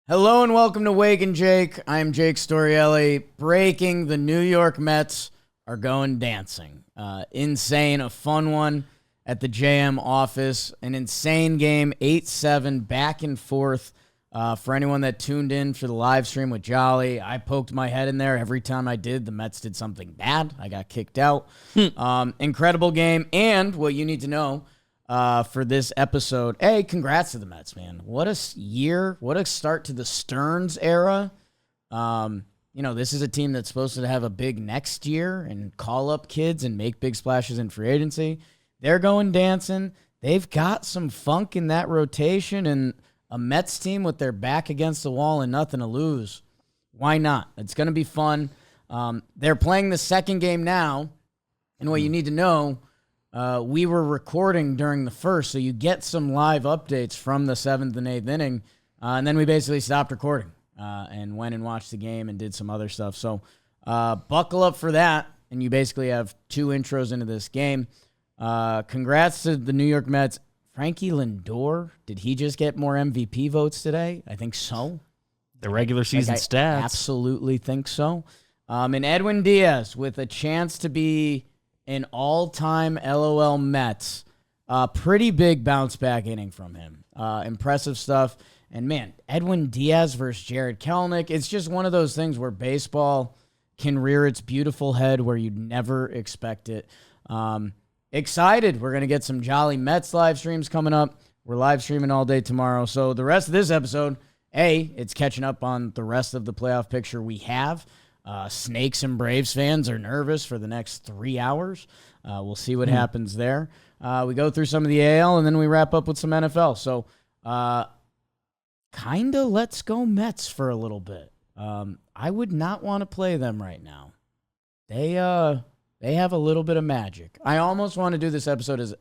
Hello and welcome to Talkin Jake. I'm Jake Storielli. Breaking: the New York Mets are going dancing. Insane, a fun one at the JM office. An insane game, 8-7, back and forth. For anyone that tuned in for the live stream with Jolly, I poked my head in there. Every time I did, the Mets did something bad. I got kicked out. Incredible game. And what you need to know for this episode, hey, congrats to the Mets, man. What a year. What a start to the Stearns era. This is a team that's supposed to have a big next year and call up kids and make big splashes in free agency. They're going dancing. They've got some funk in that rotation, and a Mets team with their back against the wall and nothing to lose. Why not? It's going to be fun. They're playing the second game now, and what you need to know, we were recording during the first, so you get some live updates from the 7th and 8th inning, and then we basically stopped recording and went and watched the game and did some other stuff. So buckle up for that, and you basically have two intros into this game. Congrats to the New York Mets. Frankie Lindor, did he just get more MVP votes today? I think so. The regular season stats. Absolutely think so. And Edwin Diaz with a chance to be an all-time LOL Mets. Pretty big bounce-back inning from him. Impressive stuff. And, man, Edwin Diaz versus Jared Kelenic, it's just one of those things where baseball can rear its beautiful head where you'd never expect it. Excited. We're going to get some Jolly Mets live streams coming up. We're live streaming all day tomorrow. So the rest of this episode, it's catching up on the rest of the playoff picture we have. Snakes and Braves fans are nervous for the next 3 hours. We'll see what happens there. We go through some of the AL, and then we wrap up with some NFL. So kind of let's go Mets for a little bit. I would not want to play them right now. They have a little bit of magic. I almost want to do this episode as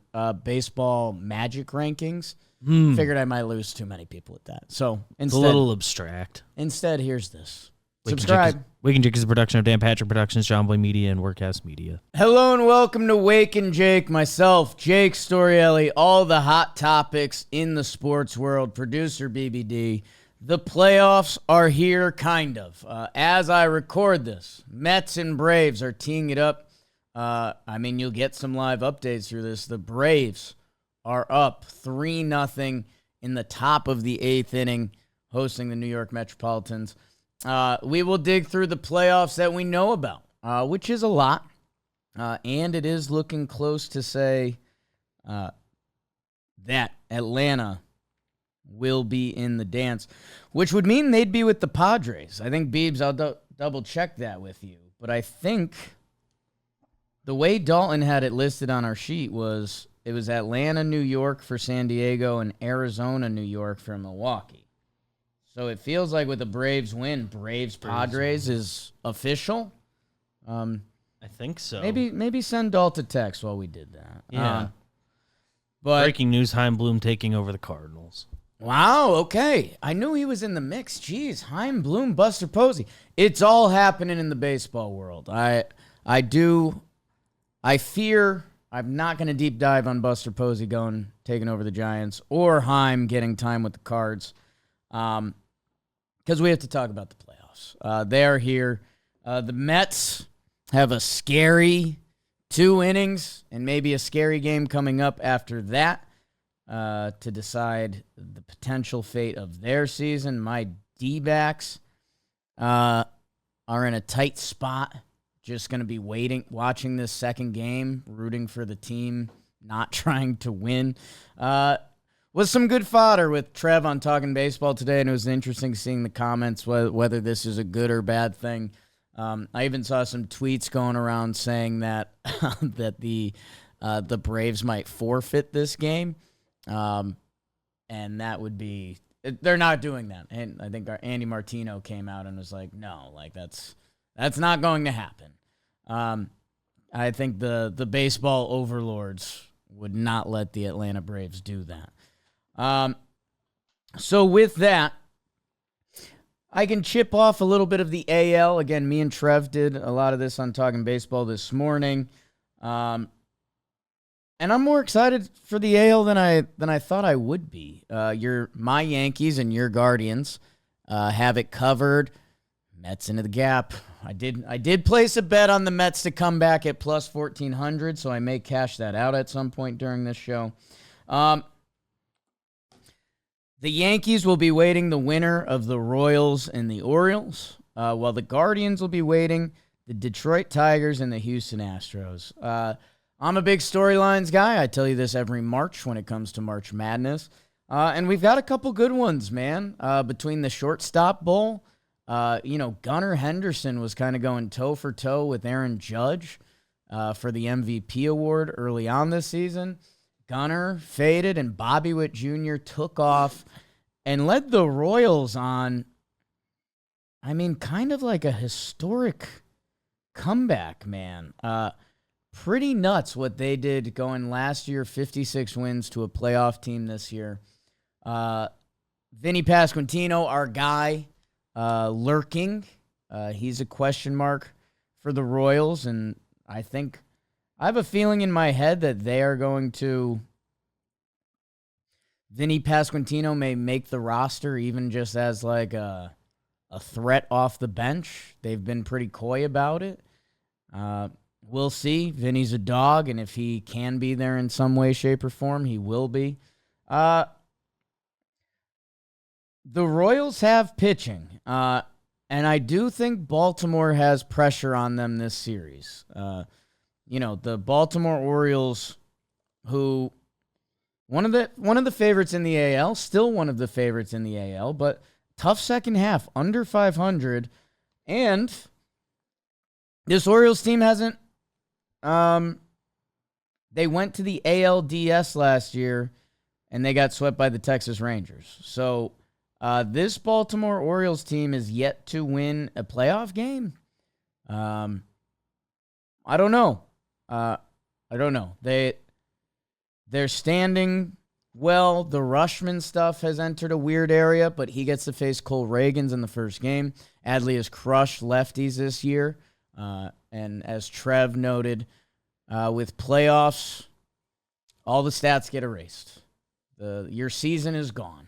baseball magic rankings. Figured I might lose too many people with that. So instead, it's a little abstract. Instead, here's this. Subscribe. Talkin Jake is a production of Dan Patrick Productions, John Boy Media, and Workhouse Media. Hello and welcome to Talkin Jake. Myself, Jake Storielli, all the hot topics in the sports world. Producer BBD. The playoffs are here, kind of. As I record this, Mets and Braves are teeing it up. You'll get some live updates through this. The Braves are up 3-0 in the top of the 8th inning, hosting the New York Metropolitans. We will dig through the playoffs that we know about, which is a lot. And it is looking close to say that Atlanta will be in the dance, which would mean they'd be with the Padres. I think, Beebs, I'll double check that with you. But I think the way Dalton had it listed on our sheet was it was Atlanta, New York for San Diego, and Arizona, New York for Milwaukee. So it feels like with the Braves win, Braves-Padres is official. I think so. Maybe send Dalton a text while we did that. Yeah. But breaking news, Chaim Bloom taking over the Cardinals. Wow, okay. I knew he was in the mix. Jeez, Chaim Bloom, Buster Posey. It's all happening in the baseball world. I fear I'm not going to deep dive on Buster Posey taking over the Giants or Chaim getting time with the Cards because we have to talk about the playoffs. They are here. The Mets have a scary 2 innings and maybe a scary game coming up after that to decide the potential fate of their season. My D-backs are in a tight spot. Just going to be watching this second game, rooting for the team, not trying to win. Was some good fodder with Trev on Talkin Baseball today, and it was interesting seeing the comments whether this is a good or bad thing. I even saw some tweets going around saying that that the Braves might forfeit this game, and that would be they're not doing that. And I think our Andy Martino came out and was like, no, like that's not going to happen. I think the baseball overlords would not let the Atlanta Braves do that. So with that, I can chip off a little bit of the AL. Again, me and Trev did a lot of this on Talkin Baseball this morning. And I'm more excited for the AL than I thought I would be. My Yankees and your Guardians have it covered. Mets into the gap. I did place a bet on the Mets to come back at plus 1,400, so I may cash that out at some point during this show. The Yankees will be waiting the winner of the Royals and the Orioles, while the Guardians will be waiting the Detroit Tigers and the Houston Astros. I'm a big storylines guy. I tell you this every March when it comes to March Madness. And we've got a couple good ones, man. Between the shortstop bowl, Gunnar Henderson was kind of going toe for toe with Aaron Judge for the MVP award early on this season. Gunnar faded, and Bobby Witt Jr. took off and led the Royals on, kind of like a historic comeback, man. Pretty nuts what they did going last year, 56 wins to a playoff team this year. Vinny Pasquantino, our guy, lurking. He's a question mark for the Royals, and I have a feeling in my head that they are going to. Vinny Pasquantino may make the roster even just as like a threat off the bench. They've been pretty coy about it. We'll see. Vinny's a dog, and if he can be there in some way, shape, or form, he will be. The Royals have pitching, and I do think Baltimore has pressure on them this series. The Baltimore Orioles, who one of the favorites in the AL, still one of the favorites in the AL, but tough second half, under 500, and this Orioles team hasn't. They went to the ALDS last year, and they got swept by the Texas Rangers. So this Baltimore Orioles team is yet to win a playoff game. I don't know. They're standing well. The Rushman stuff has entered a weird area, but he gets to face Cole Reagans in the first game. Adley has crushed lefties this year. And as Trev noted, with playoffs, all the stats get erased. Your season is gone.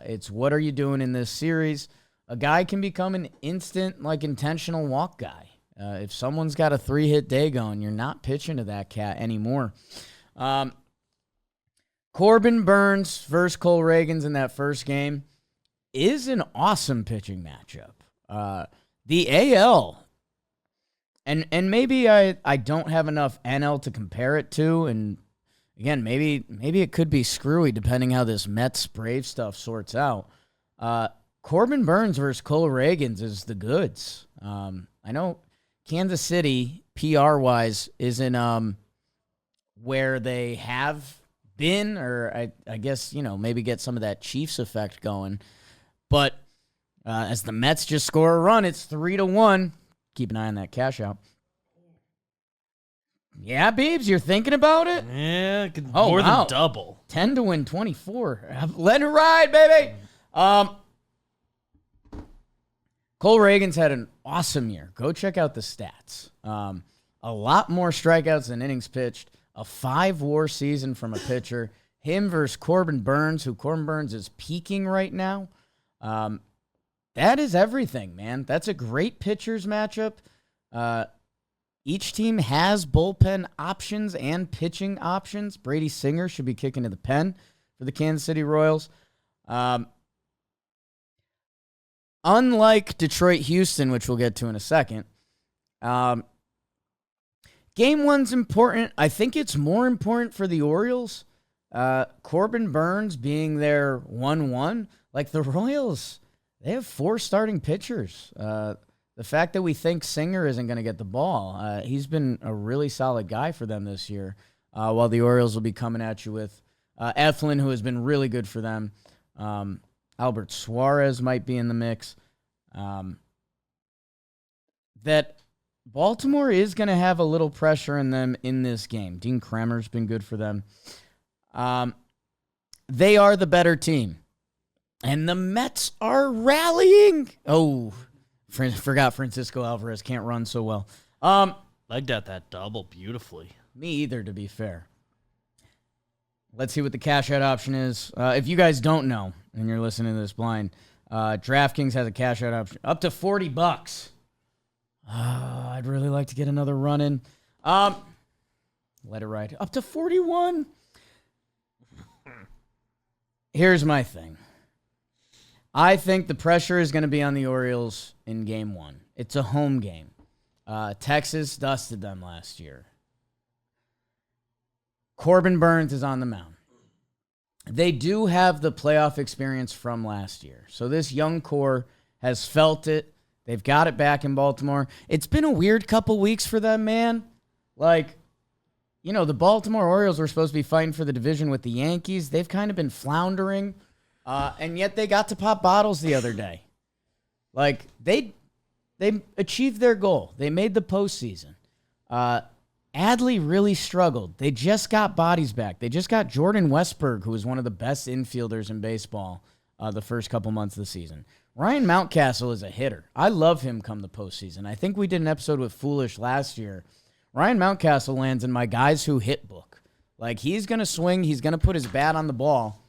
It's what are you doing in this series? A guy can become an instant, intentional walk guy. If someone's got a 3-hit day going, you're not pitching to that cat anymore. Corbin Burns versus Cole Reagans in that first game is an awesome pitching matchup. The AL, and maybe I don't have enough NL to compare it to, and again, maybe it could be screwy depending how this Mets-Braves stuff sorts out. Corbin Burns versus Cole Reagans is the goods. I know Kansas City, PR-wise, isn't where they have been, or I guess, maybe get some of that Chiefs effect going. But as the Mets just score a run, it's 3-1. Keep an eye on that cash out. Yeah, Beebs, you're thinking about it? Yeah, more than double. 10 to win 24. Let it ride, baby. Cole Reagans had an awesome year. Go check out the stats. A lot more strikeouts than innings pitched. A 5-WAR season from a pitcher. Him versus Corbin Burns, who Corbin Burns is peaking right now. That is everything, man. That's a great pitchers matchup. Each team has bullpen options and pitching options. Brady Singer should be kicking to the pen for the Kansas City Royals. Unlike Detroit-Houston, which we'll get to in a second, Game 1's important. I think it's more important for the Orioles. Corbin Burns being their 1-1. The Royals, they have 4 starting pitchers. The fact that we think Singer isn't going to get the ball, he's been a really solid guy for them this year, while the Orioles will be coming at you with Eflin, who has been really good for them. Albert Suarez might be in the mix. That Baltimore is going to have a little pressure in them in this game. Dean Kremer's been good for them. They are the better team. And the Mets are rallying. Oh, forgot Francisco Alvarez can't run so well. Legged out that double beautifully. Me either, to be fair. Let's see what the cash out option is. If you guys don't know, and you're listening to this blind, DraftKings has a cash out option up to $40. I'd really like to get another run in. Let it ride. Up to 41. Here's my thing. I think the pressure is going to be on the Orioles in game 1. It's a home game. Texas dusted them last year. Corbin Burns is on the mound. They do have the playoff experience from last year. So this young core has felt it. They've got it back in Baltimore. It's been a weird couple weeks for them, man. Like, you know, the Baltimore Orioles were supposed to be fighting for the division with the Yankees. They've kind of been floundering, and yet they got to pop bottles the other day. Like, they achieved their goal. They made the postseason. Adley really struggled. They just got bodies back. They just got Jordan Westberg, who was one of the best infielders in baseball the first couple months of the season. Ryan Mountcastle is a hitter. I love him come the postseason. I think we did an episode with Foolish last year. Ryan Mountcastle lands in my guys who hit book. Like, he's going to swing. He's going to put his bat on the ball.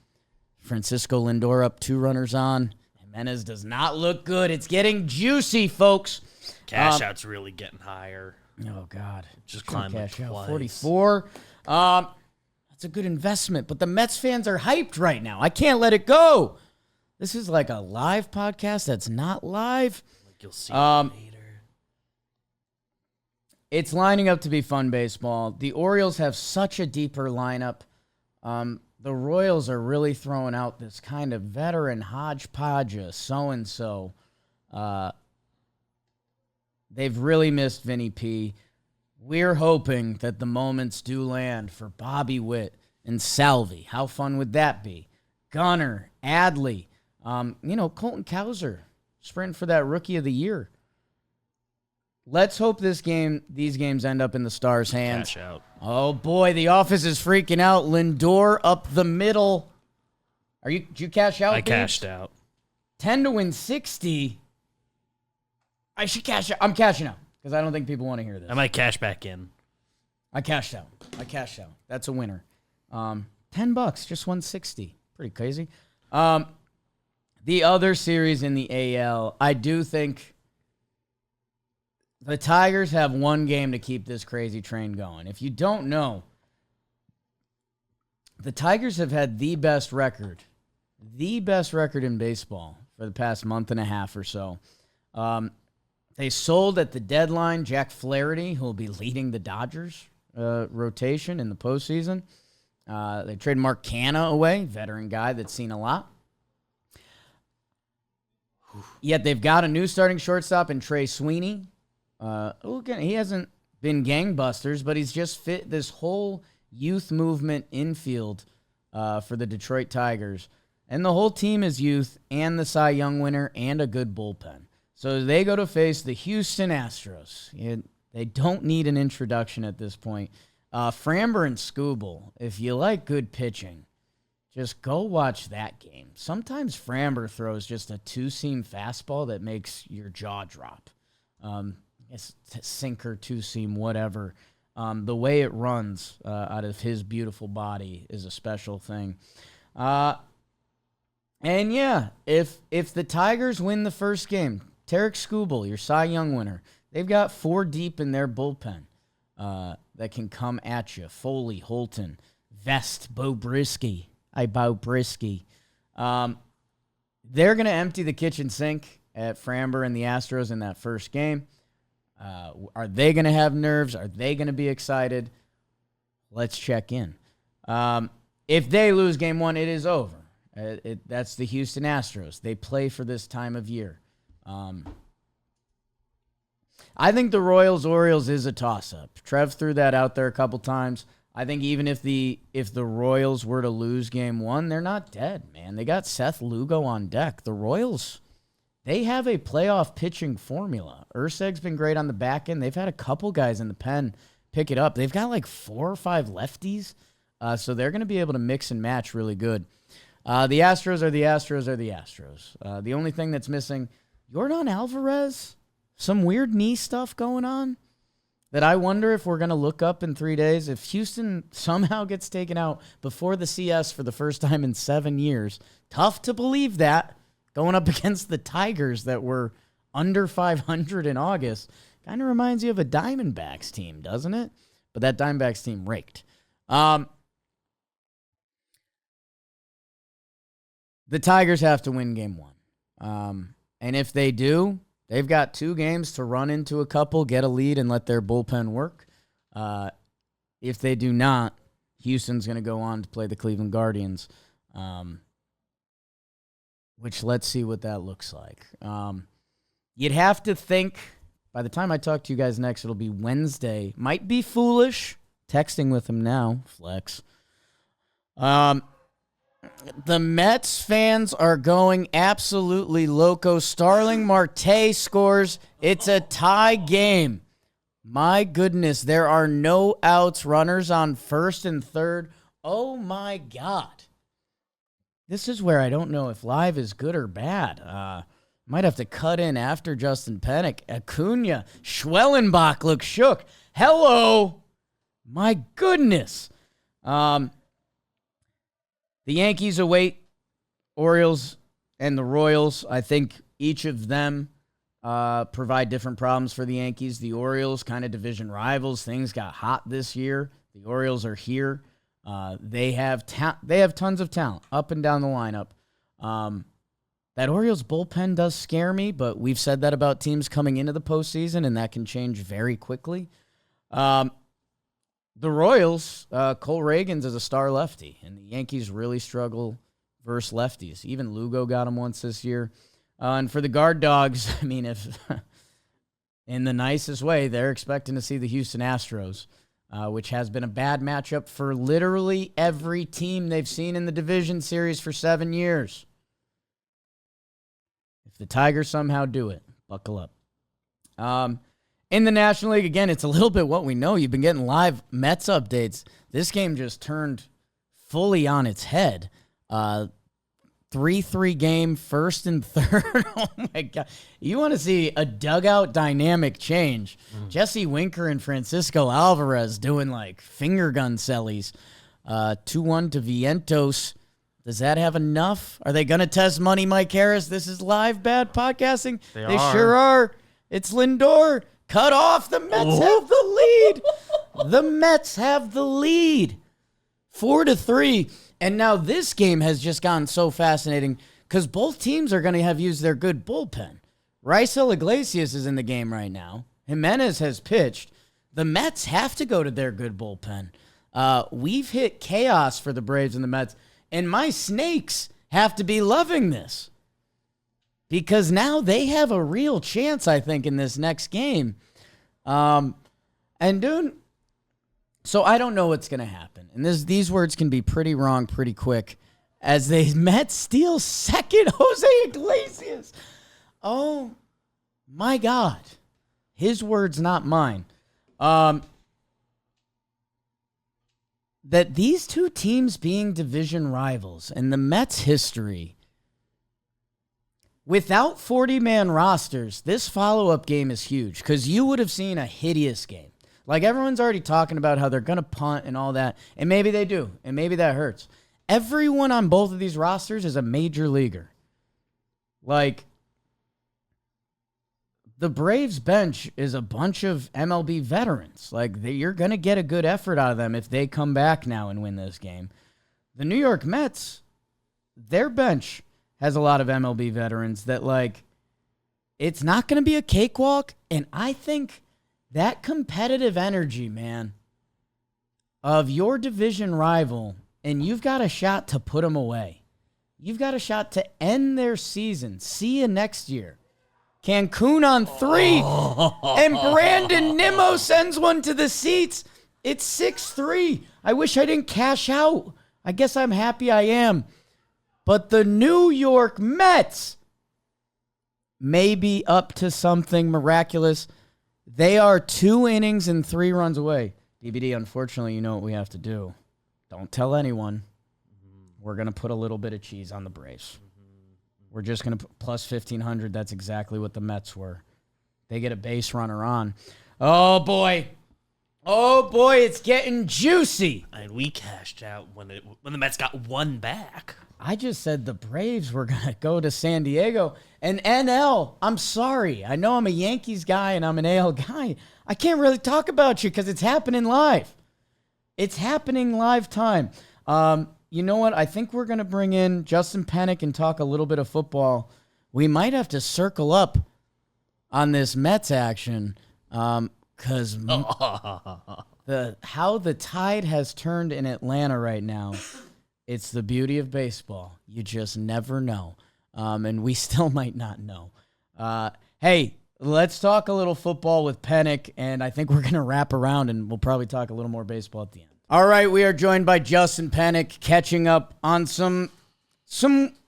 Francisco Lindor up 2 runners on. Jimenez does not look good. It's getting juicy, folks. Cash out's really getting higher. Oh, God. Just climbed cash out. twice. 44. That's a good investment. But the Mets fans are hyped right now. I can't let it go. This is like a live podcast that's not live. Like, you'll see later. It's lining up to be fun baseball. The Orioles have such a deeper lineup. The Royals are really throwing out this kind of veteran hodgepodge, so-and-so. They've really missed Vinny P. We're hoping that the moments do land for Bobby Witt and Salvi. How fun would that be? Gunnar, Adley, Colton Cowser, sprinting for that Rookie of the Year. Let's hope these games end up in the Stars' hands. Cash out. Oh, boy, the office is freaking out. Lindor up the middle. Did you cash out? I cashed out. 10 to win 60. I should cash out. I'm cashing out because I don't think people want to hear this. I might cash back in. I cashed out. That's a winner. $10, just 160. Pretty crazy. The other series in the AL, I do think the Tigers have one game to keep this crazy train going. If you don't know, the Tigers have had the best record in baseball for the past month and a half or so. They sold at the deadline Jack Flaherty, who will be leading the Dodgers rotation in the postseason. They traded Mark Canha away, veteran guy that's seen a lot. Yet they've got a new starting shortstop in Trey Sweeney. Again, he hasn't been gangbusters, but he's just fit this whole youth movement infield for the Detroit Tigers. And the whole team is youth and the Cy Young winner and a good bullpen. So they go to face the Houston Astros. They don't need an introduction at this point. Framber and Skubal, if you like good pitching, just go watch that game. Sometimes Framber throws just a 2-seam fastball that makes your jaw drop. It's sinker, 2-seam, whatever. The way it runs out of his beautiful body is a special thing. And yeah, if the Tigers win the first game, Tarek Skubal, your Cy Young winner, they've got 4 deep in their bullpen that can come at you. Foley, Holton, Vest, Bo Brisky. They're going to empty the kitchen sink at Framber and the Astros in that first game. Are they going to have nerves? Are they going to be excited? Let's check in. If they lose game 1, it is over. That's the Houston Astros. They play for this time of year. I think the Royals-Orioles is a toss-up. Trev threw that out there a couple times. I think even if the Royals were to lose game 1, they're not dead, man. They got Seth Lugo on deck. The Royals, they have a playoff pitching formula. Urseg's been great on the back end. They've had a couple guys in the pen pick it up. They've got like 4 or 5 lefties, so they're going to be able to mix and match really good. The Astros are the Astros. The only thing that's missing, Yordan Alvarez, some weird knee stuff going on that I wonder if we're going to look up in 3 days. If Houston somehow gets taken out before the CS for the first time in 7 years, tough to believe that. going up against the Tigers that were under 500 in August. Kind of reminds you of a Diamondbacks team, doesn't it? But that Diamondbacks team raked. The Tigers have to win game 1. And if they do, they've got 2 games to run into a couple, get a lead, and let their bullpen work. If they do not, Houston's going to go on to play the Cleveland Guardians, which let's see what that looks like. You'd have to think by the time I talk to you guys next, it'll be Wednesday. Might be foolish. Texting with him now. Flex. The Mets fans are going absolutely loco. Starling Marte scores. It's a tie game. My goodness, there are no outs, runners on first and third. Oh, my God. This is where I don't know if live is good or bad. Might have to cut in after Justin Penik. Acuna. Schwellenbach looks shook. Hello. My goodness. The Yankees await Orioles and the Royals. I think each of them provide different problems for the Yankees. The Orioles, kind of division rivals. Things got hot this year. The Orioles are here. They have tons of talent up and down the lineup. That Orioles bullpen does scare me, but we've said that about teams coming into the postseason, and that can change very quickly. The Royals, Cole Reagans is a star lefty, and the Yankees really struggle versus lefties. Even Lugo got him once this year. And for the guard dogs, I mean, if in the nicest way, they're expecting to see the Houston Astros, which has been a bad matchup for literally every team they've seen in the division series for 7 years. If the Tigers somehow do it, buckle up. In the National League, again, it's a little bit what we know. You've been getting live Mets updates. This game just turned fully on its head. 3-3 game, first and third. Oh, my God. You want to see a dugout dynamic change. Jesse Winker and Francisco Alvarez doing like finger gun sellies. 2-1 to Vientos. Does that have enough? Are they going to test money, Mike Harris? This is live bad podcasting. They sure are. It's Lindor. Cut off. The Mets have the lead. The Mets have the lead. 4-3. And now this game has just gotten so fascinating because both teams are going to have used their good bullpen. Raisel Iglesias is in the game right now. Jimenez has pitched. The Mets have to go to their good bullpen. We've hit chaos for the Braves and the Mets. And my Snakes have to be loving this because now they have a real chance, I think, in this next game. So I don't know what's going to happen. And these words can be pretty wrong pretty quick as the Mets steal second Jose Iglesias. Oh, my God. His words, not mine. That these two teams being division rivals and the Mets' history, without 40-man rosters, this follow-up game is huge because you would have seen a hideous game. Like, everyone's already talking about how they're going to punt and all that, and maybe they do, and maybe that hurts. Everyone on both of these rosters is a major leaguer. Like, the Braves bench is a bunch of MLB veterans. Like, you're going to get a good effort out of them if they come back now and win this game. The New York Mets, their bench has a lot of MLB veterans that, like, it's not going to be a cakewalk, and I think that competitive energy, man, of your division rival, and you've got a shot to put them away. You've got a shot to end their season. See you next year. Cancun on 3, and Brandon Nimmo sends one to the seats. It's 6-3. I wish I didn't cash out. I guess I'm happy I am. But the New York Mets may be up to something miraculous. They are 2 innings and 3 runs away. DBD, unfortunately, you know what we have to do. Don't tell anyone. We're going to put a little bit of cheese on the Braves. We're just going to put plus 1,500. That's exactly what the Mets were. They get a base runner on. Oh, boy. Oh boy, it's getting juicy. And we cashed out when the Mets got one back. I just said the Braves were going to go to San Diego. And NL, I'm sorry. I know I'm a Yankees guy and I'm an AL guy. I can't really talk about you because it's happening live. It's happening live time. You know what? I think we're going to bring in Justin Penik and talk a little bit of football. We might have to circle up on this Mets action because how the tide has turned in Atlanta right now. It's the beauty of baseball. You just never know. And we still might not know. Hey, let's talk a little football with Penik, and I think we're going to wrap around, and we'll probably talk a little more baseball at the end. All right, we are joined by Justin Penik, catching up on some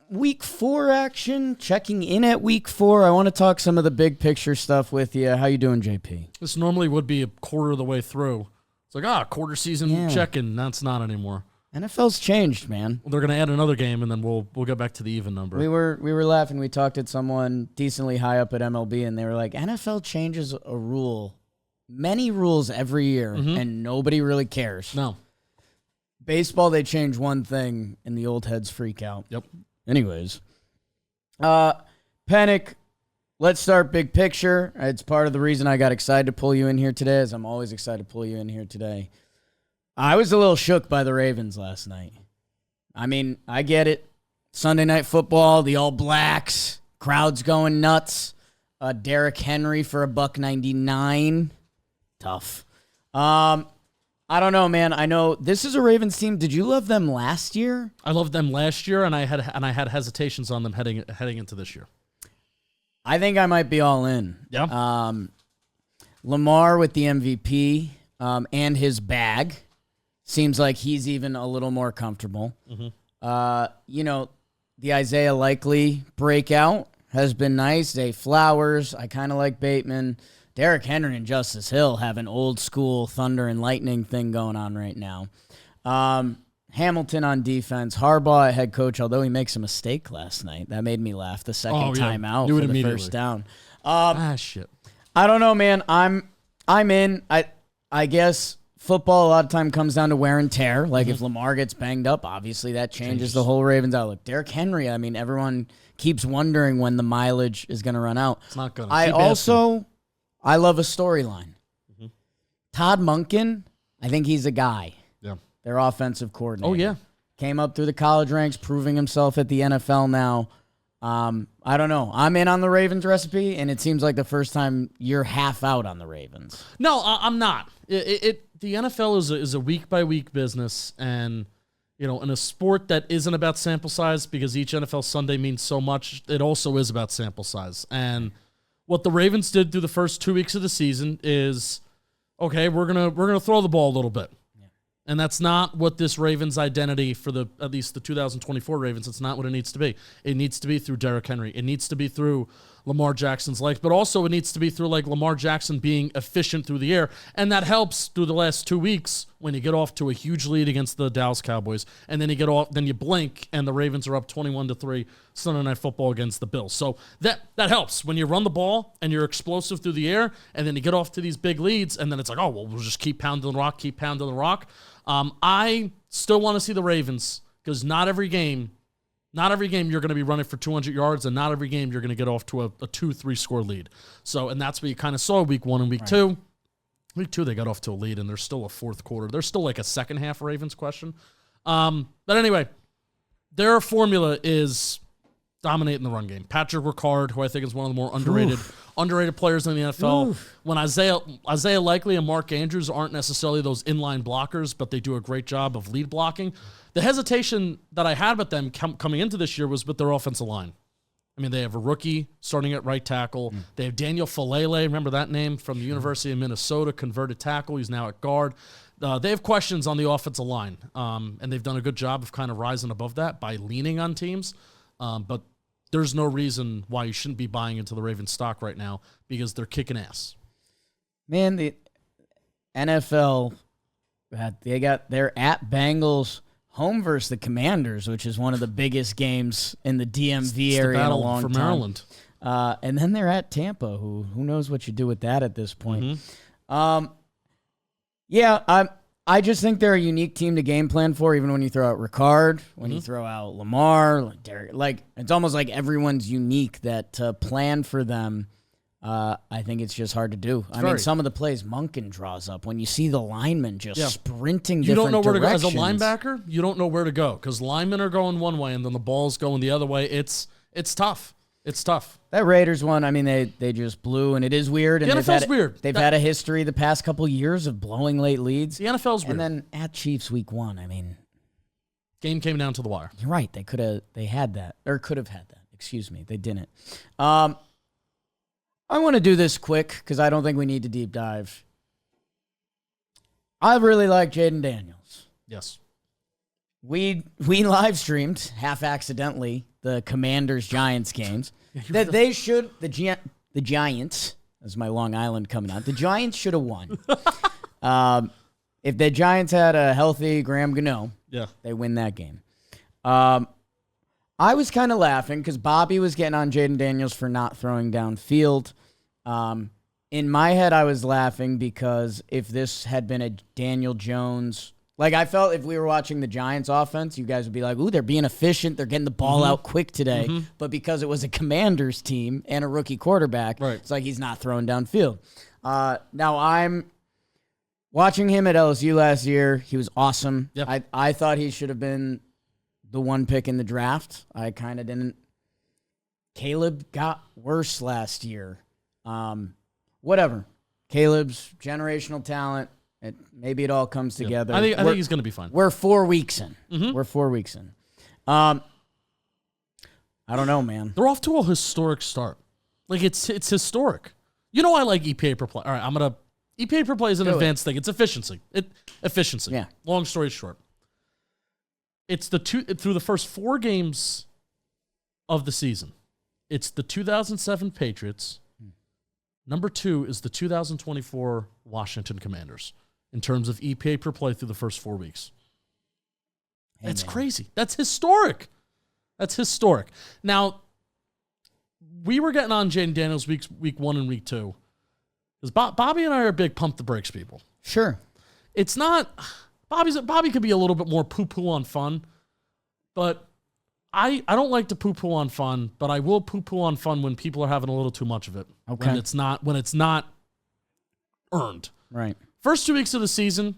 Week 4 action, checking in at Week 4. I want to talk some of the big picture stuff with you. How you doing, JP? This normally would be a quarter of the way through. It's like, quarter season check-in. That's not anymore. NFL's changed, man. Well, they're going to add another game, and then we'll get back to the even number. We were laughing. We talked to someone decently high up at MLB, and they were like, NFL changes a rule, many rules every year, and nobody really cares. No. Baseball, they change one thing, and the old heads freak out. Yep. Anyways, Penik, let's start big picture. It's part of the reason I got excited to pull you in here today, as I'm always excited to pull you in here today. I was a little shook by the Ravens last night. I mean, I get it. Sunday Night Football, the All Blacks, crowds going nuts. Derrick Henry for $1.99. Tough. I don't know, man. I know this is a Ravens team. Did you love them last year? I loved them last year, and I had hesitations on them heading into this year. I think I might be all in. Yeah. Lamar with the MVP and his bag. Seems like he's even a little more comfortable. The Isaiah Likely breakout has been nice. Zay Flowers, I kind of like Bateman. Derrick Henry and Justice Hill have an old school thunder and lightning thing going on right now. Hamilton on defense. Harbaugh, head coach, although he makes a mistake last night. That made me laugh the second time out for the first down. Shit. I don't know, man. I'm in. I guess football a lot of time comes down to wear and tear. Like if Lamar gets banged up, obviously that changes the whole Ravens outlook. Derrick Henry, I mean, everyone keeps wondering when the mileage is going to run out. It's not going to. I love a storyline. Todd Monken, I think he's a guy. Yeah. Their offensive coordinator. Oh, yeah. Came up through the college ranks, proving himself at the NFL now. I don't know. I'm in on the Ravens recipe, and it seems like the first time you're half out on the Ravens. No, I'm not. The NFL is a week-by-week business, and in a sport that isn't about sample size because each NFL Sunday means so much, it also is about sample size. And what the Ravens did through the first 2 weeks of the season is, okay, we're gonna throw the ball a little bit. And that's not what this Ravens identity for at least the 2024 Ravens, it's not what it needs to be. It needs to be through Derrick Henry. It needs to be through Lamar Jackson's legs, but also it needs to be through like Lamar Jackson being efficient through the air. And that helps through the last 2 weeks when you get off to a huge lead against the Dallas Cowboys. And then then you blink and the Ravens are up 21-3 Sunday Night Football against the Bills. So that helps when you run the ball and you're explosive through the air and then you get off to these big leads and then it's like, oh, well, we'll just keep pounding the rock. I still want to see the Ravens because not every game you're going to be running for 200 yards, and not every game you're going to get off to a 2-3 score lead. So, and that's what you kind of saw week 1 and week 2. Week 2, they got off to a lead, and there's still a fourth quarter. There's still like a second half Ravens question. But anyway, their formula is dominating the run game. Patrick Ricard, who I think is one of the more underrated players in the NFL. When Isaiah Likely and Mark Andrews aren't necessarily those inline blockers, but they do a great job of lead blocking. The hesitation that I had with them coming into this year was with their offensive line. I mean, they have a rookie starting at right tackle. They have Daniel Falele, remember that name, from the University of Minnesota, converted tackle. He's now at guard. They have questions on the offensive line, and they've done a good job of kind of rising above that by leaning on teams. But there's no reason why you shouldn't be buying into the Ravens stock right now because they're kicking ass. Man, the NFL, they're at Bengals, home versus the Commanders, which is one of the biggest games in the DMV area in a long time. Maryland. And then they're at Tampa, who knows what you do with that at this point. Yeah, I just think they're a unique team to game plan for, even when you throw out Ricard, when you throw out Lamar, like Derek. Like, it's almost like everyone's unique that to plan for them, I think it's just hard to do. I mean, some of the plays Monken draws up, when you see the linemen just sprinting You different don't know where directions. to go. As a linebacker, you don't know where to go because linemen are going one way and then the ball's going the other way. It's tough. It's tough. That Raiders one, I mean, they just blew, and it is weird. And The NFL's weird. They've had a history the past couple years of blowing late leads. The NFL's weird. And then at Chiefs week 1, I mean, game came down to the wire. you're right. They had that, or could have had that. Excuse me. They didn't. I want to do this quick because I don't think we need to deep dive. I really like Jayden Daniels. Yes. We live streamed half accidentally the Commanders-Giants games. That they should, the Giants, as my Long Island coming out, the Giants should have won. If the Giants had a healthy Graham Gano, they win that game. I was kind of laughing because Bobby was getting on Jayden Daniels for not throwing downfield. In my head, I was laughing because if this had been a Daniel Jones, like I felt if we were watching the Giants offense, you guys would be like, ooh, they're being efficient. They're getting the ball out quick today. But because it was a Commanders team and a rookie quarterback, it's like he's not throwing downfield. Now I'm watching him at LSU last year. He was awesome. Yep. I thought he should have been the one pick in the draft. I kind of didn't. Caleb got worse last year. Whatever. Caleb's generational talent. Maybe it all comes together. I think he's going to be fine. We're 4 weeks in. We're 4 weeks in. I don't know, man. They're off to a historic start. Like it's historic. You know I like EPA per play. All right, EPA per play is an advanced thing. It's efficiency. Efficiency. Yeah. Long story short. It's through the first 4 games of the season. It's the 2007 Patriots. Number 2 is the 2024 Washington Commanders in terms of EPA per play through the first 4 weeks. That's crazy. That's historic. That's historic. Now, we were getting on Jayden Daniels week 1 and week 2 because Bobby and I are big pump the brakes people. Sure. It's not Bobby could be a little bit more poo-poo on fun, but I don't like to poo-poo on fun, but I will poo-poo on fun when people are having a little too much of it. Okay. When it's not earned. Right. First 2 weeks of the season,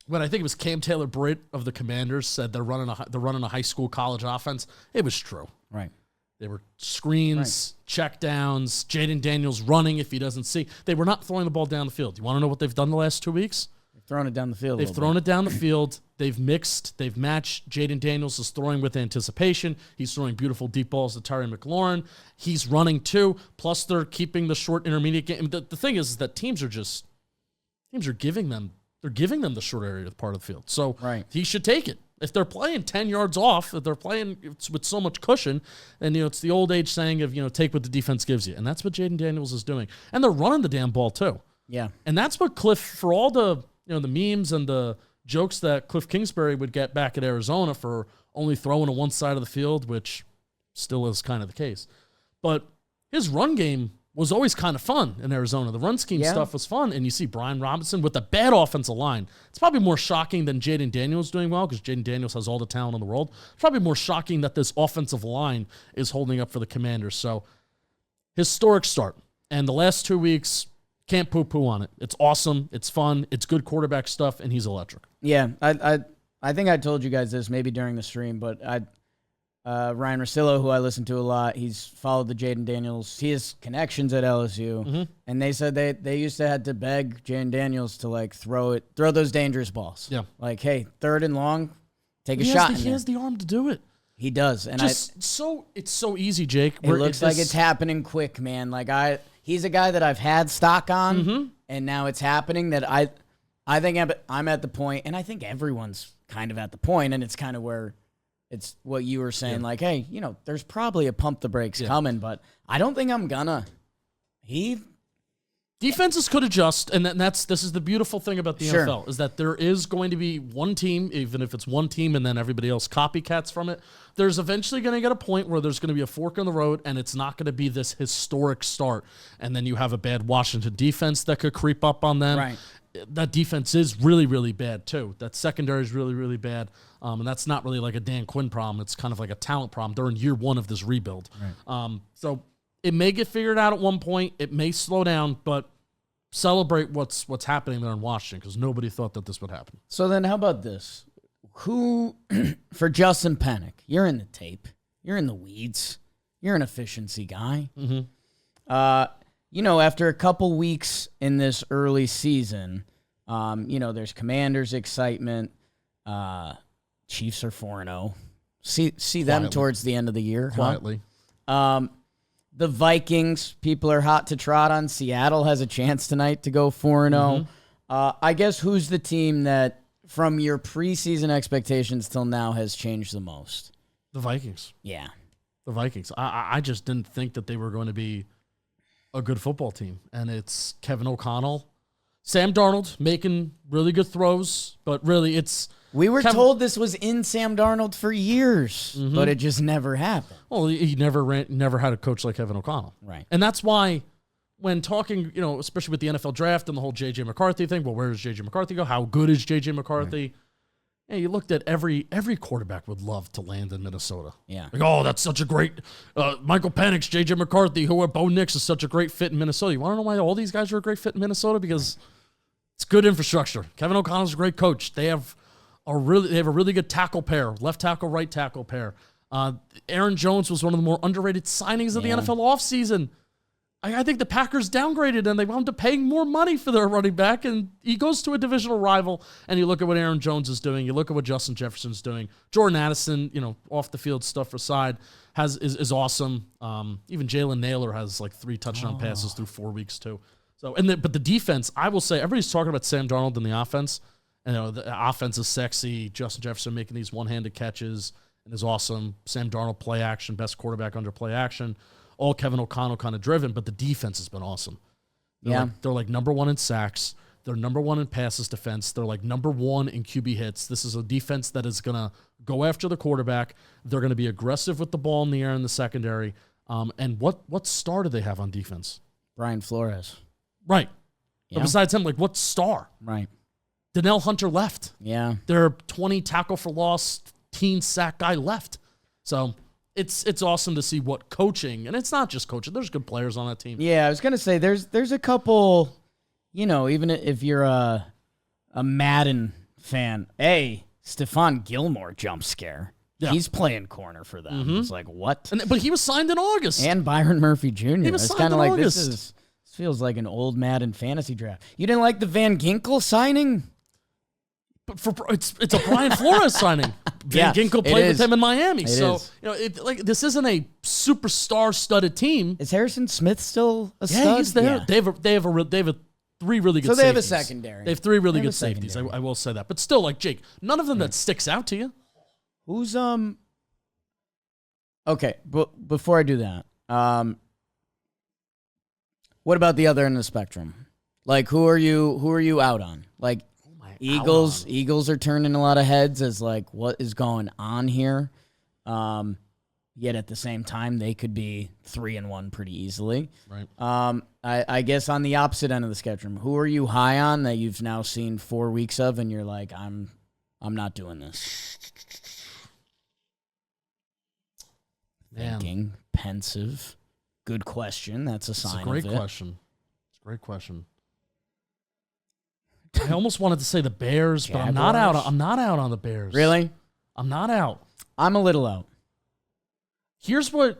when I think it was Cam Taylor-Britt of the Commanders said they're running a high school college offense, it was true. Right. They were screens, check downs, Jayden Daniels running if he doesn't see. They were not throwing the ball down the field. You want to know what they've done the last 2 weeks? They've thrown it down the field. They've thrown it down the field. They've mixed. They've matched. Jayden Daniels is throwing with anticipation. He's throwing beautiful deep balls to Terry McLaurin. He's running too. Plus, they're keeping the short intermediate game. The thing is that teams are giving them the short area part of the field. So he should take it. If they're playing 10 yards off, if they're playing with so much cushion, then it's the old age saying of take what the defense gives you, and that's what Jayden Daniels is doing. And they're running the damn ball too. Yeah. And that's what Cliff, for all the the memes and the jokes that Cliff Kingsbury would get back at Arizona for only throwing to one side of the field, which still is kind of the case. But his run game was always kind of fun in Arizona. The run scheme stuff was fun, and you see Brian Robinson with a bad offensive line. It's probably more shocking than Jayden Daniels doing well because Jayden Daniels has all the talent in the world. It's probably more shocking that this offensive line is holding up for the Commanders. So, historic start. And the last 2 weeks, can't poo-poo on it. It's awesome. It's fun. It's good quarterback stuff, and he's electric. Yeah, I think I told you guys this maybe during the stream, but Ryan Russillo, who I listen to a lot, he's followed the Jayden Daniels. He has connections at LSU, and they said they used to had to beg Jayden Daniels to throw those dangerous balls. Yeah, hey, 3rd and long, take a shot. He has the arm to do it. He does, and it's so easy, Jake. It looks like it's happening quick, man. He's a guy that I've had stock on, and now it's happening. That I think I'm at the point, and I think everyone's kind of at the point, and it's kind of where it's what you were saying, hey, there's probably a pump the brakes coming, but I don't think I'm gonna. Defenses could adjust, and this is the beautiful thing about the NFL, is that there is going to be one team, even if it's one team and then everybody else copycats from it, there's eventually going to get a point where there's going to be a fork in the road, and it's not going to be this historic start, and then you have a bad Washington defense that could creep up on them. Right. that defense is really, really bad too. That secondary is really, really bad. And that's not really like a Dan Quinn problem. It's kind of like a talent problem. They're in year one of this rebuild. Right. So it may get figured out at one point. It may slow down, but celebrate what's happening there in Washington because nobody thought that this would happen. So then how about this? Who, for Justin Penik, you're in the tape. You're in the weeds. You're an efficiency guy. After a couple weeks in this early season, there's Commanders excitement. Chiefs are 4-0. See them towards the end of the year. Quietly. The Vikings, people are hot to trot on. Seattle has a chance tonight to go 4-0. I guess who's the team that, from your preseason expectations till now, has changed the most? The Vikings. Yeah. The Vikings. I just didn't think that they were going to be a good football team. And it's Kevin O'Connell. Sam Darnold making really good throws, but really it's... We were told this was in Sam Darnold for years, but it just never happened. Well, he never had a coach like Kevin O'Connell. Right. And that's why when talking, especially with the NFL draft and the whole J.J. McCarthy thing, well, where does J.J. McCarthy go? How good is J.J. McCarthy? Right. Yeah, you looked at every quarterback would love to land in Minnesota. Yeah. Like, oh, that's such a great Michael Penix, J.J. McCarthy, Bo Nix is such a great fit in Minnesota. You want to know why all these guys are a great fit in Minnesota? Because it's good infrastructure. Kevin O'Connell's a great coach. They have a really good tackle pair, left tackle, right tackle pair. Aaron Jones was one of the more underrated signings of the NFL offseason. I think the Packers downgraded and they wound up paying more money for their running back, and he goes to a divisional rival, and you look at what Aaron Jones is doing, you look at what Justin Jefferson's doing. Jordan Addison, off the field stuff aside, is awesome. Even Jalen Naylor has like 3 touchdown passes through 4 weeks too. So but the defense, I will say, everybody's talking about Sam Darnold and the offense. The offense is sexy. Justin Jefferson making these one-handed catches and is awesome. Sam Darnold play action, best quarterback under play action. All Kevin O'Connell kind of driven, but the defense has been awesome. They're like number 1 in sacks. They're number 1 in passes defense. They're like number 1 in QB hits. This is a defense that is going to go after the quarterback. They're going to be aggressive with the ball in the air in the secondary. And what star do they have on defense? Brian Flores. Right. Yeah. But besides him, like what star? Right. Donnell Hunter left. Yeah. Their 20 tackle for loss, teen sack guy left. So it's awesome to see what coaching, and it's not just coaching. There's good players on that team. Yeah, I was gonna say there's a couple, even if you're a Madden fan, Stephon Gilmore jump scare. Yeah. He's playing corner for them. It's like what? But he was signed in August. And Byron Murphy Jr. He was it's signed kind of in like August. This feels like an old Madden fantasy draft. You didn't like the Van Ginkel signing? But it's a Brian Flores signing. Van Ginkel played with him in Miami. This isn't a superstar studded team. Is Harrison Smith still a stud? Yeah, he's there. Yeah. They have 3 really good safeties. So they have a secondary. They have 3 really good safeties. I will say that. But still, like Jake, none of them that sticks out to you. Who's Okay, but before I do that, what about the other end of the spectrum? Like who are you out on? Like Eagles are turning a lot of heads as like what is going on here. Yet at the same time they could be 3-1 pretty easily. Right. I guess on the opposite end of the spectrum, who are you high on that you've now seen 4 weeks of and you're like, I'm not doing this. Thinking, pensive. Good question. That's a sign of it. It's a great question. I almost wanted to say the Bears, but I'm not out. I'm not out on the Bears. Really? I'm not out. I'm a little out. Here's what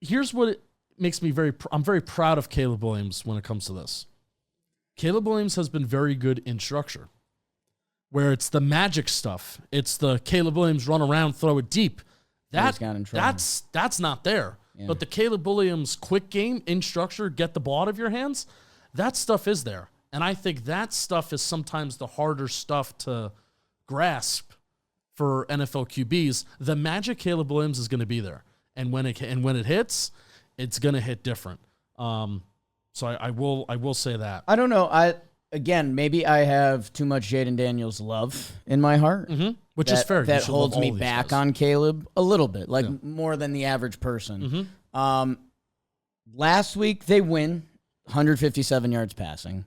it makes me I'm very proud of Caleb Williams when it comes to this. Caleb Williams has been very good in structure, where it's the magic stuff. It's the Caleb Williams run around, throw it deep. That's not there. Yeah. But the Caleb Williams quick game in structure, get the ball out of your hands, that stuff is there. And I think that stuff is sometimes the harder stuff to grasp for NFL QBs. The magic Caleb Williams is going to be there. And when it hits, it's going to hit different. So I will say that. I don't know. Maybe I have too much Jayden Daniels love in my heart. Mm-hmm. Which is fair. That holds me back on Caleb a little bit, more than the average person. Mm-hmm. Last week they win, 157 yards passing.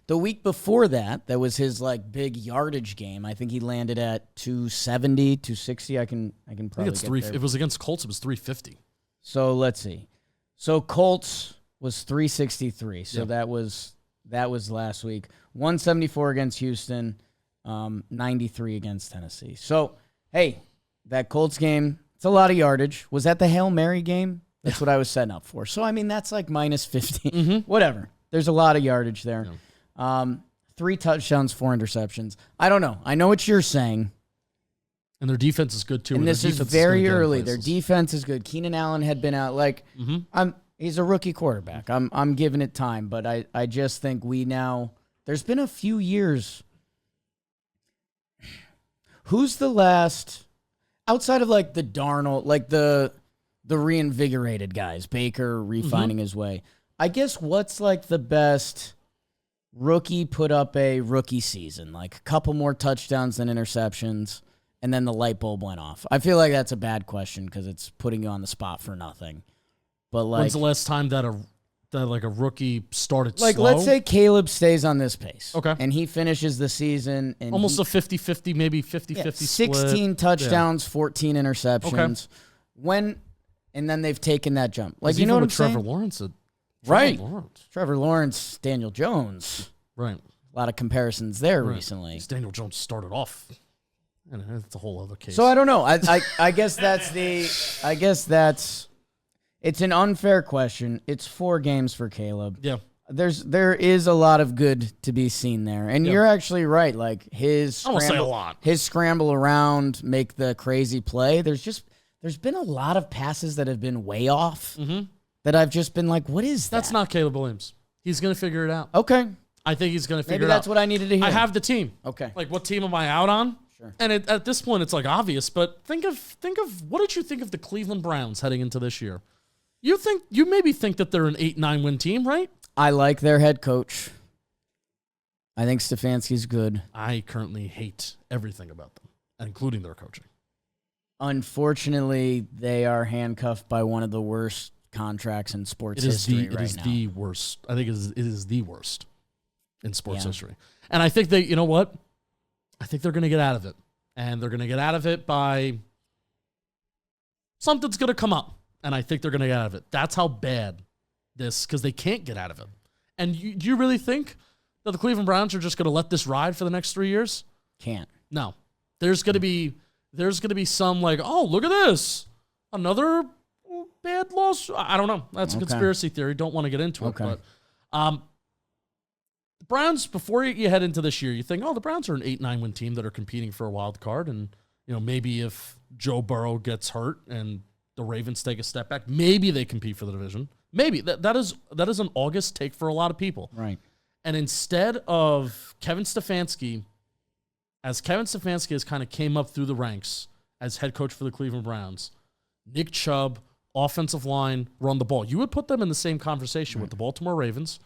The week before that was his like big yardage game. I think he landed at 270, 260. I can probably I think it's get there. It was against Colts. It was 350. So let's see. So Colts was 363. So Yep. that was last week. 174 against Houston, 93 against Tennessee. So hey, that Colts game, it's a lot of yardage. Was that the Hail Mary game? That's what I was setting up for. So I mean, that's like minus 50. Whatever. There's a lot of yardage there. Yeah. 3 touchdowns, 4 interceptions. I don't know. I know what you're saying. And their defense is good too. And their this is defense very gonna get in early. Their places. defense is good. Keenan Allen had been out. Like, he's a rookie quarterback. I'm giving it time, but I just think there's been a few years. Who's the last, outside of like the Darnold, like the reinvigorated guys, Baker refining his way. I guess what's like the best rookie put up a rookie season, like a couple more touchdowns than interceptions, and then the light bulb went off? I feel like that's a bad question because it's putting you on the spot for nothing. But like, When's the last time that a rookie started like slow? let's say Caleb stays on this pace, Okay. and he finishes the season and Almost a 50-50, maybe 50-50 split. 16 touchdowns, 14 interceptions. And then they've taken that jump. Like, you know what I'm saying? Trevor Lawrence. Right. Lawrence. Trevor Lawrence, Daniel Jones. Right. A lot of comparisons there Right. recently. Daniel Jones started off. And that's a whole other case. So I don't know. I guess it's an unfair question. It's 4 games for Caleb. Yeah. There is a lot of good to be seen there. And you're actually right. Like I won't say a lot. his scramble around, make the crazy play. There's been a lot of passes that have been way off that I've just been like, what is that? That's not Caleb Williams. He's going to figure it out. Okay. I think he's going to figure Maybe it out. that's what I needed to hear. I have the team. Okay. Like, what team am I out on? Sure. And at this point, it's like obvious. But think of what did you think of the Cleveland Browns heading into this year? You maybe think that they're an 8-9 win team, right? I like their head coach. I think Stefanski's good. I currently hate everything about them, including their coaching. Unfortunately, they are handcuffed by one of the worst contracts in sports history right now. It is the worst. I think it is the worst in sports history. And I think you know what? I think they're going to get out of it. And they're going to get out of it by something's going to come up. And I think they're going to get out of it. That's how bad because they can't get out of it. And do you really think that the Cleveland Browns are just going to let this ride for the next 3 years? Can't. No. There's going to be some like, oh, look at this. Another bad loss. I don't know. That's a conspiracy theory. Don't want to get into it. But the Browns, before you head into this year, you think, oh, the Browns are an 8-9 win team that are competing for a wild card. And, maybe if Joe Burrow gets hurt and the Ravens take a step back, maybe they compete for the division. Maybe. That is an August take for a lot of people. Right. And instead of Kevin Stefanski has kind of came up through the ranks as head coach for the Cleveland Browns, Nick Chubb, offensive line, run the ball. You would put them in the same conversation with the Baltimore Ravens,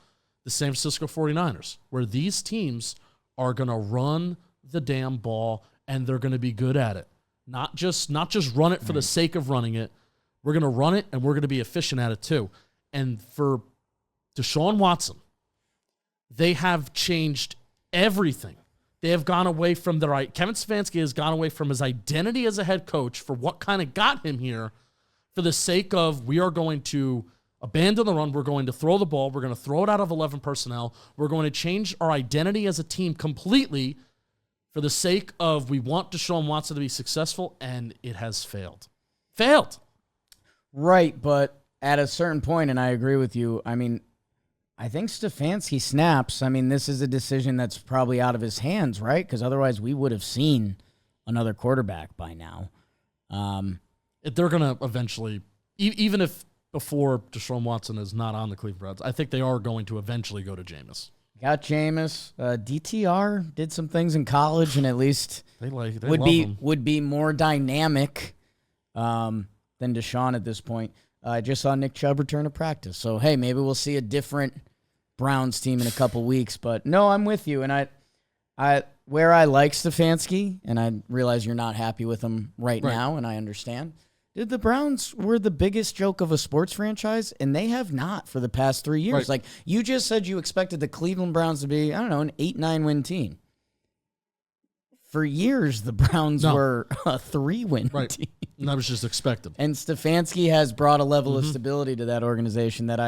the San Francisco 49ers, where these teams are going to run the damn ball and they're going to be good at it. Not just run it for the sake of running it. We're going to run it and we're going to be efficient at it too. And for Deshaun Watson, they have changed everything. They have gone away from Kevin Stefanski has gone away from his identity as a head coach for what kind of got him here for the sake of we are going to abandon the run. We're going to throw the ball. We're going to throw it out of 11 personnel. We're going to change our identity as a team completely for the sake of we want Deshaun Watson to be successful, and it has failed. Failed. Right, but at a certain point, and I agree with you, I mean, I think Stefanski snaps. I mean, this is a decision that's probably out of his hands, right? Because otherwise we would have seen another quarterback by now. They're going to eventually, even if before Deshaun Watson is not on the Cleveland Browns, I think they are going to eventually go to Jameis. Got Jameis. DTR did some things in college, and at least they would be more dynamic than Deshaun at this point. I just saw Nick Chubb return to practice, so hey, maybe we'll see a different Browns team in a couple weeks. But no, I'm with you, and I where I like Stefanski, and I realize you're not happy with him right now, and I understand. Dude, the Browns were the biggest joke of a sports franchise, and they have not for the past 3 years. Right. Like, you just said you expected the Cleveland Browns to be, I don't know, an 8-9 win team. For years, the Browns were a 3-win team. And that was just expected. And Stefanski has brought a level of stability to that organization that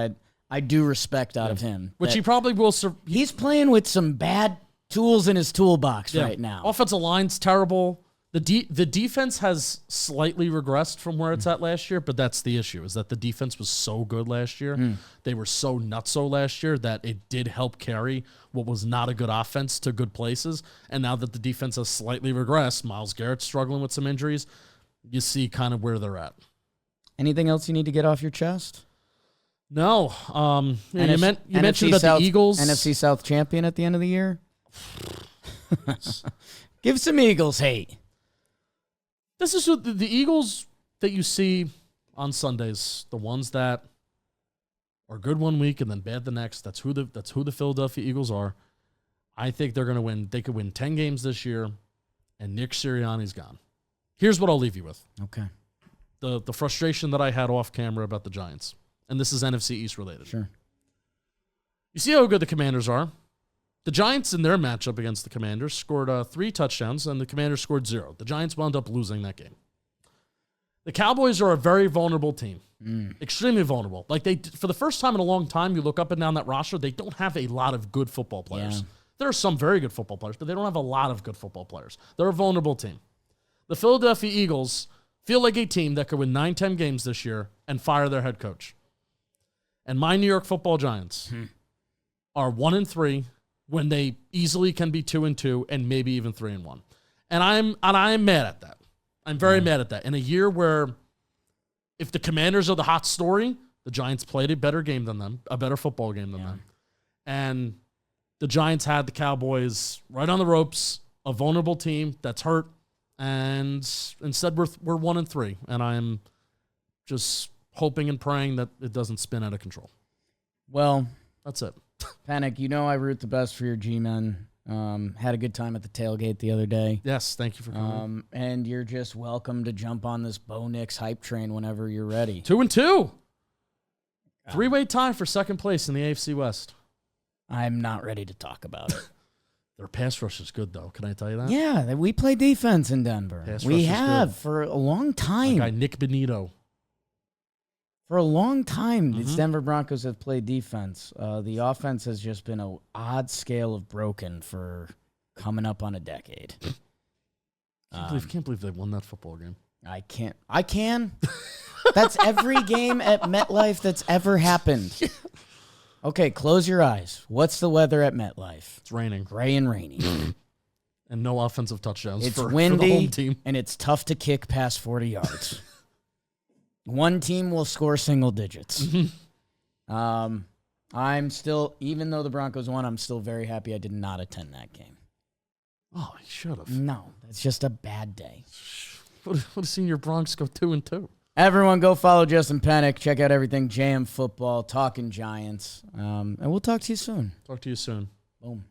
I do respect out of him. Which he probably will. He's playing with some bad tools in his toolbox right now. Offensive line's terrible. The defense has slightly regressed from where it's at last year, but that's the issue, is that the defense was so good last year. They were so nutso last year that it did help carry what was not a good offense to good places. And now that the defense has slightly regressed, Myles Garrett's struggling with some injuries, you see kind of where they're at. Anything else you need to get off your chest? No. You mentioned about the Eagles. NFC South champion at the end of the year? Give some Eagles hate. This is what the Eagles that you see on Sundays, the ones that are good one week and then bad the next. That's who the Philadelphia Eagles are. I think they're going to win. They could win 10 games this year, and Nick Sirianni's gone. Here's what I'll leave you with. Okay. The frustration that I had off camera about the Giants, and this is NFC East related. Sure. You see how good the Commanders are? The Giants in their matchup against the Commanders scored 3 touchdowns, and the Commanders scored 0. The Giants wound up losing that game. The Cowboys are a very vulnerable team, extremely vulnerable. Like for the first time in a long time, you look up and down that roster, they don't have a lot of good football players. Yeah. There are some very good football players, but they don't have a lot of good football players. They're a vulnerable team. The Philadelphia Eagles feel like a team that could win 9-10 games this year and fire their head coach. And my New York Football Giants are 1-3. When they easily can be 2-2 and maybe even 3-1. And I'm mad at that. I'm very mad at that. In a year where if the Commanders are the hot story, the Giants played a better game than them, a better football game than them. And the Giants had the Cowboys right on the ropes, a vulnerable team that's hurt, and instead we're 1-3. And I'm just hoping and praying that it doesn't spin out of control. Well, that's it. Penik, you know I root the best for your G-men. Had a good time at the tailgate the other day. Yes, thank you for coming. And you're just welcome to jump on this Bo Nix hype train whenever you're ready. 2-2. 3-way tie for second place in the AFC West. I'm not ready to talk about it. Their pass rush is good, though. Can I tell you that? Yeah, we play defense in Denver. We have for a long time. My guy Nick Benito. For a long time, these Denver Broncos have played defense. The offense has just been an odd scale of broken for coming up on a decade. Can't believe they won that football game. I can. That's every game at MetLife that's ever happened. Okay, close your eyes. What's the weather at MetLife? It's raining. Gray and rainy. And no offensive touchdowns It's for windy, the home team. And it's tough to kick past 40 yards. One team will score single digits. I'm still, even though the Broncos won, I'm still very happy I did not attend that game. Oh, you should have. No, it's just a bad day. Would have seen your Bronx go 2-2. Everyone go follow Justin Penik. Check out everything JM Football, Talkin Giants. And we'll talk to you soon. Talk to you soon. Boom.